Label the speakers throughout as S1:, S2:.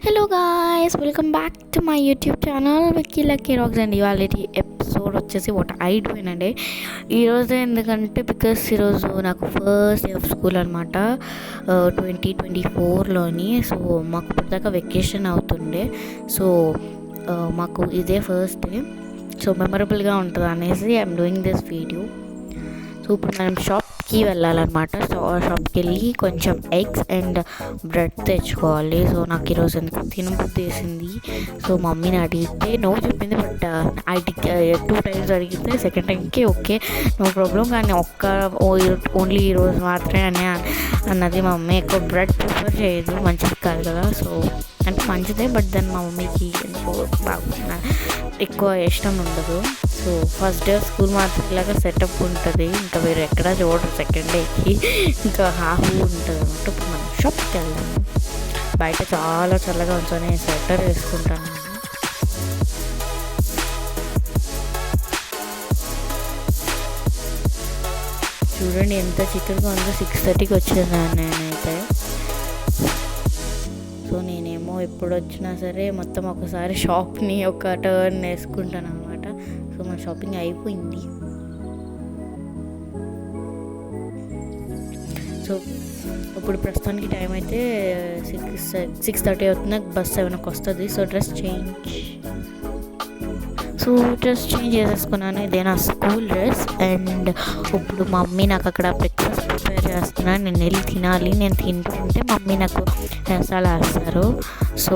S1: Hello guys, welcome back to my YouTube channel Vicky Lucky Rocks. And ఇవాళ episode వచ్చేసి what I doing అండి. ఈరోజు ఎందుకంటే బికాస్ ఈరోజు నాకు ఫస్ట్ డే ఆఫ్ స్కూల్ అనమాట, 2024లోని. సో మాకు ఇప్పటిదాకా వెకేషన్ అవుతుండే. సో మాకు ఇదే ఫస్ట్ డే, సో మెమరబుల్గా ఉంటుంది అనేసి I'm doing this video. So ఇప్పుడు మనం షాప్కి వెళ్ళాలన్నమాట. సో షాప్కి వెళ్ళి కొంచెం ఎగ్స్ అండ్ బ్రెడ్ తెచ్చుకోవాలి. సో నాకు ఈరోజు ఎందుకు తినబుద్ధి వేసింది. సో మమ్మీని అడిగితే నో చెప్పింది. బట్ ఐటీకి 2 times అడిగితే సెకండ్ టైంకి ఓకే, నో ప్రాబ్లం. కానీ ఓన్లీ ఈరోజు మాత్రమే అన్నది. మా మమ్మీ ఎక్కువ బ్రెడ్ ప్రిఫర్ చేయదు, మంచిది కాదు కదా. సో అంటే మంచిదే, బట్ దాన్ని మా మమ్మీకి ఎందుకో బాగా ఎక్కువ ఇష్టం ఉండదు. సో ఫస్ట్ డే స్కూల్ మాత్రం ఇలాగ సెటప్ ఉంటుంది, ఇంకా వేరే ఎక్కడ చూడరు. సెకండ్ డేకి ఇంకా హాఫ్ ఉంటుంది అనమాట. ఇప్పుడు మనం షాప్కి వెళ్దాము. బయట చాలా చల్లగా ఉంచుకొని స్వెటర్ వేసుకుంటాను. చూడండి ఎంత చికెన్గా ఉందో. 6:30కి వచ్చేదాన్ని నేనైతే. సో నేనేమో ఎప్పుడు వచ్చినా సరే మొత్తం ఒకసారి షాప్ని ఒక టర్న్ వేసుకుంటాను అనమాట. సో మన షాపింగ్ అయిపోయింది. సో ఇప్పుడు ప్రస్తుతానికి టైం అయితే 6:30 అవుతుంది. బస్ 7కి వస్తుంది. సో డ్రెస్ చేంజ్ చేసేసుకున్నాను. ఇదే నా స్కూల్ డ్రెస్. అండ్ ఇప్పుడు మమ్మీ నాకు అక్కడ బ్రేక్ఫాస్ట్ ప్రిపేర్ చేస్తున్నాను. నేను వెళ్ళి తినాలి. నేను తింటుంటే మమ్మీ నాకు మసాలా వేస్తారు. సో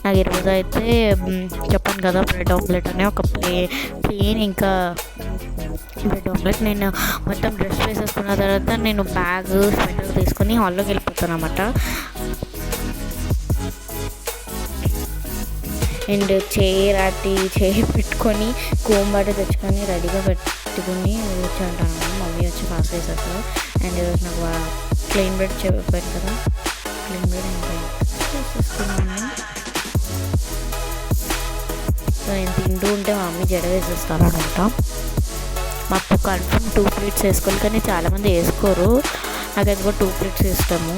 S1: నాకు ఈరోజు అయితే చెప్పాను కదా, బ్రెడ్ ఆమ్లెట్ అనే ఒక ప్లేన్ ఇంకా బ్రెడ్ ఆమ్లెట్. నేను మొత్తం డ్రెస్ వేసేసుకున్న తర్వాత నేను బ్యాగ్ స్వెటర్ తీసుకొని హాల్లోకి వెళ్ళిపోతాను అన్నమాట. అండ్ చైర్ పెట్టుకొని కోంబాట తెచ్చుకొని రెడీగా పెట్టుకుని కూర్చుంటాను. మమ్మీ వచ్చి పాస్ వేసేస్తారు. అండ్ ఈరోజు నాకు ప్లెయిన్ బ్రెడ్ చెప్పారు కదా, ప్లెయిన్ బ్రెడ్ వేసేసుకున్నాను. సో నేను తింటూ ఉంటే మా మమ్మీ జడ వేసేస్తాను అనమాట. మాకు కన్ఫర్మ్ 2 plates వేసుకోవాలి, కానీ చాలామంది వేసుకోరు. నాకు ఎందుకో 2 plates ఇస్తాము.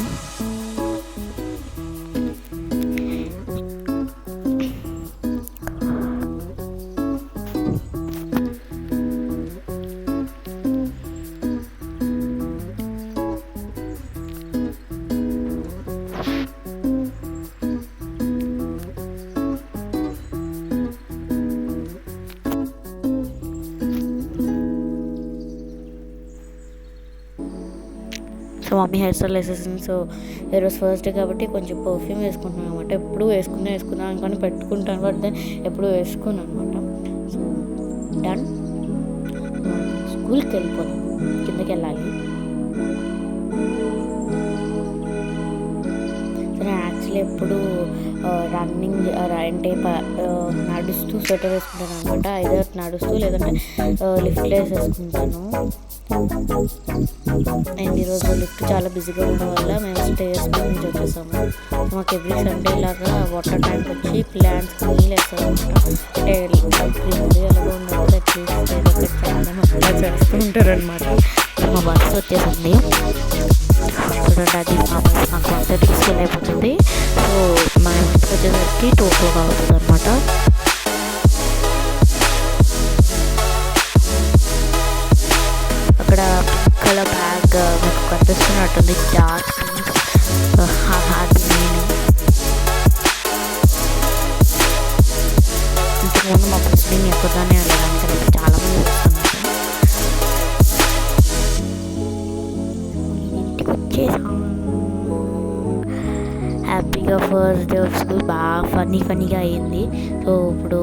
S1: సో మమ్మీ హెయిర్ స్టైల్ వేసేసింది. సో ఈరోజు ఫస్ట్ డే కాబట్టి కొంచెం పర్ఫ్యూమ్ వేసుకుంటున్నాను అనమాట. ఎప్పుడు వేసుకున్నాను అనుకొని పెట్టుకుంటాను, బట్ దెన్ ఎప్పుడు వేసుకున్నాను అనమాట. So done. స్కూల్కి వెళ్ళిపోతాం, కిందకి వెళ్ళాలి. సో నేను యాక్చువల్లీ ఎప్పుడు రన్నింగ్ అంటే నడుస్తూ స్వెటర్ వేసుకుంటాను అనమాట. ఐదర్ నడుస్తూ లేదంటే లిఫ్ట్లో వేసేసుకుంటాను. అండ్ ఈరోజు లిఫ్ట్ చాలా బిజీగా ఉండడం వల్ల మేము స్టేర్స్ నుంచి వచ్చేసాము. మాకు ఎవ్రీ సండే ఇలాగా వాటర్ ట్యాంక్ వచ్చి ప్లాంట్స్కి నీళ్ళు వేస్తాం అనమాట. అంటే గ్రీనరీ అలాగే ఉండదు, అట్లీస్ట్ అలా చేస్తూ ఉంటారనమాట. మా బస్సు వచ్చేసింది. చూడండి, అది మా బస్ మాకు 1:30కి స్కూల్ అయిపోతుంది. సో మా ఇంటికి వచ్చేసరికి 2 o'clock అవుతుంది అనమాట. అక్కడ కలర్ బ్యాగ్ మీకు కనిపిస్తున్నట్టుంది, డార్క్ పింక్. అది నేను ఇంతకుముందు మా బస్సుని ఎక్కువగానే వెళ్ళడానికి అయితే చాలామంది వస్తున్నారు. ఇంటికి వచ్చేసాం హ్యాపీగా. ఫస్ట్ డే ఆఫ్ స్కూల్ బాగా ఫన్నీగా అయ్యింది. సో ఇప్పుడు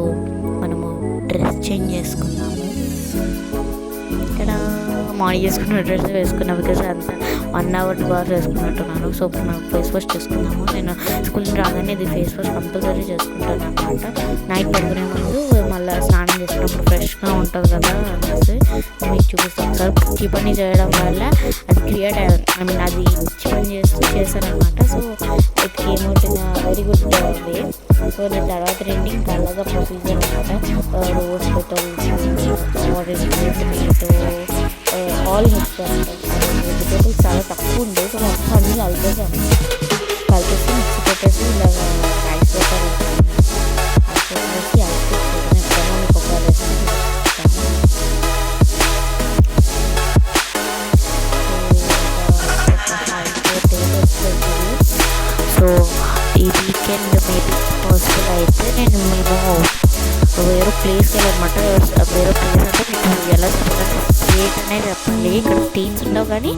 S1: మనము డ్రెస్ చేంజ్ చేసుకున్నాము. ఇక్కడ మార్నింగ్ చేసుకున్న డ్రెస్ వేసుకున్నాను, బికాజ్ అంత 1 hour 2 hours వేసుకున్నట్టున్నాను. సో ఇప్పుడు మనం ఫేస్ వాష్ చేసుకున్నాము. నేను స్కూల్ రాగానే ఇది ఫేస్ వాష్ కంపల్సరీ చేసుకుంటాను అనమాట. నైట్ పడుకునే ముందు మళ్ళీ స్నానం చేసినప్పుడు ఫ్రెష్గా ఉంటుంది కదా అనేసి మీకు చూపిస్తాను. ఒకసారి పిచ్చి పని చేయడం వల్ల అది క్రియేట్ అది పిచ్చి పని చేశానమాట. So it came out in very good way. So నేను తర్వాత రెండింగ్ ఇంకా అలాగా ప్రొసీజర్ అనమాట. Rose petals, orange tomato, all mix చేస్తాను. వెజిటేబుల్స్ చాలా తక్కువ ఉండే, సో మొత్తం అన్నీ కలిపేసాను. కలిపేసి మిక్సీ పెట్టేసి సో ఈ వీకెండ్ మేబీ పాసిబుల్ అయితే మేము వేరే ప్లేస్కి వెళ్ళాలన్నమాట. వేరే ప్లేస్ అంటే మీకు ఎలా చెప్పాలంటే స్టేట్ అనే చెప్పాలి. ఇక్కడ స్టేట్స్ ఉండవు కానీ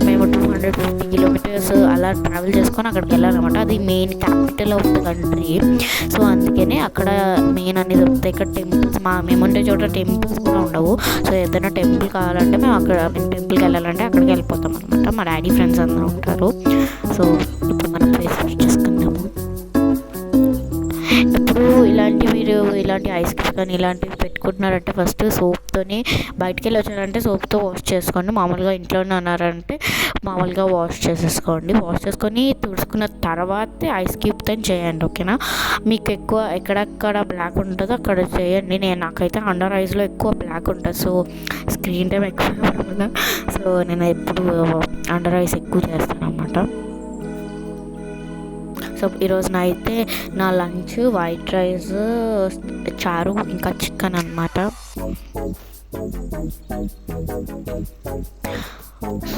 S1: మేము 250 కిలోమీటర్స్ అలా ట్రావెల్ చేసుకొని అక్కడికి వెళ్ళాలన్నమాట. అది main capital of the country. So అందుకనే అక్కడ మెయిన్ అన్ని దొరుకుతాయి. ఇక్కడ టెంపుల్స్ మేము ఉండే చోట టెంపుల్స్ కూడా ఉండవు. సో ఏదైనా టెంపుల్ కావాలంటే మేము టెంపుల్కి వెళ్ళాలంటే అక్కడికి వెళ్ళిపోతాం అనమాట. మా డాడీ ఫ్రెండ్స్ అందరూ ఉంటారు. సో ఇప్పుడు మనం ప్లేస్ చేసుకుందాము. ఇప్పుడు మీరు ఇలాంటి ఐస్ క్రీమ్స్ కానీ ఇలాంటివి పెట్టుకుంటున్నారంటే ఫస్ట్ సోప్తోని బయటికి వెళ్ళి వచ్చారంటే సోప్తో వాష్ చేసుకోండి. మామూలుగా ఇంట్లోనే ఉన్నారంటే మామూలుగా వాష్ చేసేసుకోండి. వాష్ చేసుకొని తుడుచుకున్న తర్వాతే ఐస్ క్యూబ్తో చేయండి. ఓకేనా? మీకు ఎక్కువ ఎక్కడెక్కడ బ్లాక్ ఉంటుందో అక్కడ చేయండి. నాకైతే అండర్ ఐస్లో ఎక్కువ బ్లాక్ ఉంటుంది. సో స్క్రీన్ టైం ఎక్కువ. సో నేను ఎప్పుడు అండర్ ఐస్ ఎక్కువ చేస్తాను అన్నమాట. సో ఈరోజు అయితే నా లంచ్ వైట్ రైస్, చారు, ఇంకా చికెన్ అన్నమాట.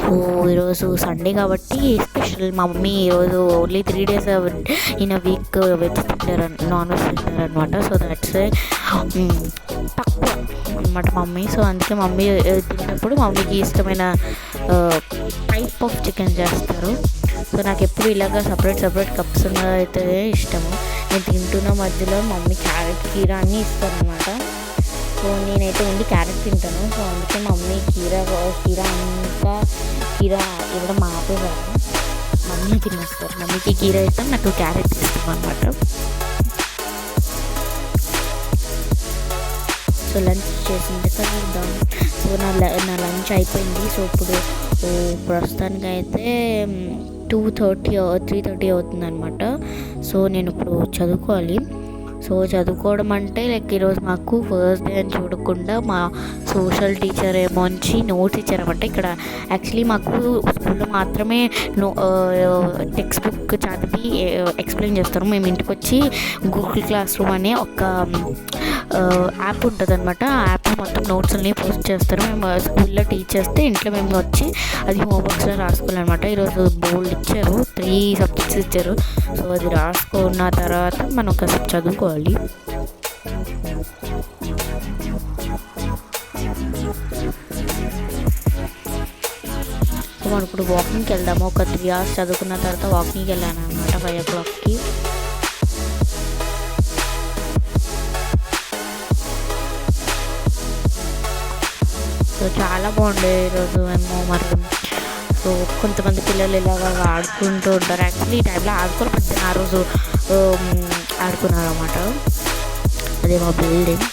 S1: సో ఈరోజు సండే కాబట్టి స్పెషల్. మా మమ్మీ ఈరోజు only 3 days in a week veg తింటారు, నాన్ వెజ్ తింటారు అనమాట. సో దట్స్ తక్కువ అనమాట మమ్మీ. సో అందుకే మమ్మీ తిన్నప్పుడు మమ్మీకి ఇష్టమైన టైప్ ఆఫ్ చికెన్ చేస్తారు. సో నాకు ఎప్పుడు ఇలాగ సపరేట్ కప్స్ అయితే ఇష్టము. నేను తింటున్న మధ్యలో మమ్మీ క్యారెట్, కీరా అన్నీ ఇస్తారనమాట. సో నేనైతే ఓన్లీ క్యారెట్ తింటాను. సో అందుకే మమ్మీ కీరా ఇవ్వడం ఆపేవారు. మమ్మీ తినేస్తారు. మమ్మీకి కీరా ఇస్తాం, నాకు క్యారెట్ ఇస్తాం అనమాట. సో లంచ్ చేసింది కదా. సో నా లంచ్ అయిపోయింది. సో ఇప్పుడు ప్రస్తుతానికి అయితే 3:30 అవుతుంది అనమాట. సో నేను ఇప్పుడు చదువుకోవాలి. సో చదువుకోవడం అంటే ఈరోజు మాకు ఫస్ట్ డే అని చూడకుండా మా సోషల్ టీచర్ ఏమోంచి నోట్స్ ఇచ్చారన్నమాట. ఇక్కడ యాక్చువల్లీ మాకు స్కూల్లో మాత్రమే టెక్స్ట్ బుక్ చదివి ఎక్స్ప్లెయిన్ చేస్తారు. మేము ఇంటికి వచ్చి గూగుల్ క్లాస్ రూమ్ అనే ఒక యాప్ ఉంటుంది అనమాట. ఆ యాప్ మొత్తం నోట్స్ అన్నీ పోస్ట్ చేస్తారు. మేము స్కూల్లో టీచ్ చేస్తే ఇంట్లో మేము వచ్చి అది హోంవర్క్స్లో రాసుకోవాలన్నమాట. ఈరోజు బోర్డు ఇచ్చారు, 3 subjects ఇచ్చారు. సో అది రాసుకున్న తర్వాత మనం కాసేపు చదువుకోవాలి. సో మనం ఇప్పుడు వాకింగ్కి వెళ్దాము. ఒక 3 hours చదువుకున్న తర్వాత వాకింగ్కి వెళ్ళాను అనమాట 5 o'clockకి. సో చాలా బాగుండే ఈరోజు మేము మరి. సో కొంతమంది పిల్లలు ఇలాగ ఆడుకుంటూ ఉంటారు. యాక్చువల్లీ ఈ టైంలో ఆడుకోకపోతే ఆ రోజు ఆడుకున్నారు అన్నమాట. అదే మా బిల్డింగ్.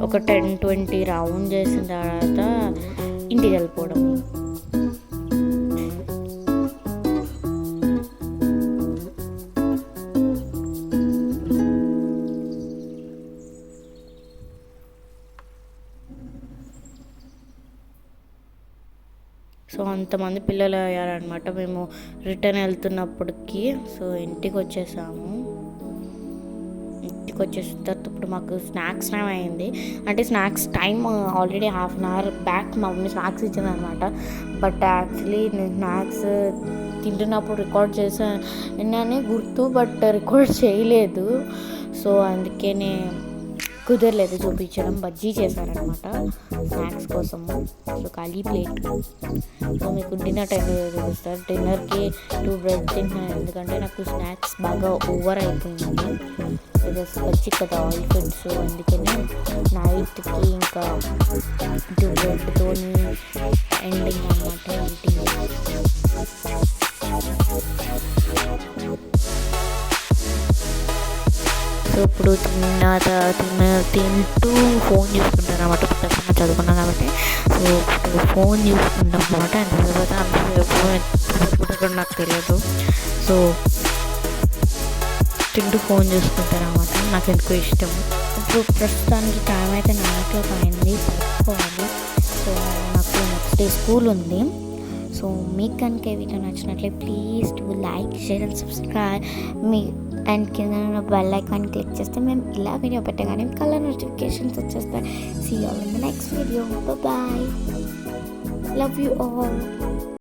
S1: ఒక 10-20 రౌండ్ చేసిన తర్వాత ఇంటికి వెళ్ళిపోవడం. సో అంతమంది పిల్లలు అయ్యారనమాట మేము రిటర్న్ వెళ్తున్నప్పటికీ. సో ఇంటికి వచ్చేసాము. ఇంటికి వచ్చేసిన తర్వాత ఇప్పుడు మాకు స్నాక్స్ టైం అయింది. అంటే snacks time already 1/2 hour back మా మమ్మీ స్నాక్స్ ఇచ్చిందనమాట. బట్ యాక్చువల్లీ నేను స్నాక్స్ తింటున్నప్పుడు రికార్డ్ చేసానని గుర్తు, బట్ రికార్డ్ చేయలేదు. సో అందుకనే కుదరలేదు చూపించడం. బజ్జీ చేశారనమాట స్నాక్స్ కోసము. సో ఖాళీ ప్లేట్. సో మీకు డిన్నర్ టైంలో చూపిస్తారు. డిన్నర్కి 2 bread తింటున్నాను, ఎందుకంటే నాకు స్నాక్స్ బాగా ఓవర్ అయిపోయింది. వచ్చి కదా ఆయిల్ ఫుడ్. సో అందుకని నైట్కి ఇంకా 2 breadతో ఎండింగ్ అన్నమాట ఈటింగ్. సో ఇప్పుడు తింటూ ఫోన్ చూసుకుంటాను అన్నమాట. పుస్తకంగా చదువుకున్నాను కాబట్టి సో ఫోన్ చూసుకుంటాం అన్నమాట. అండ్ తర్వాత అందరూ నాకు తెలియదు. సో తింటూ ఫోన్ చూసుకుంటారు అన్నమాట. నాకు ఎందుకో ఇష్టం. ఇప్పుడు ప్రస్తుతానికి టైం అయితే 9 o'clock అయింది, పడుకోవాలి. సో నాకు నెక్స్ట్ డే స్కూల్ ఉంది. సో మీకు కనుక ఈ వీడియో నచ్చినట్లయితే please do like, share and subscribe. మీ అండ్ కింద బెల్ ఐకాన్ క్లిక్ చేస్తే మేము ఇలా వీడియో పెట్టగానే కల్లా నోటిఫికేషన్స్ వచ్చేస్తాయి. See you all in the next video. Bye. Love you all.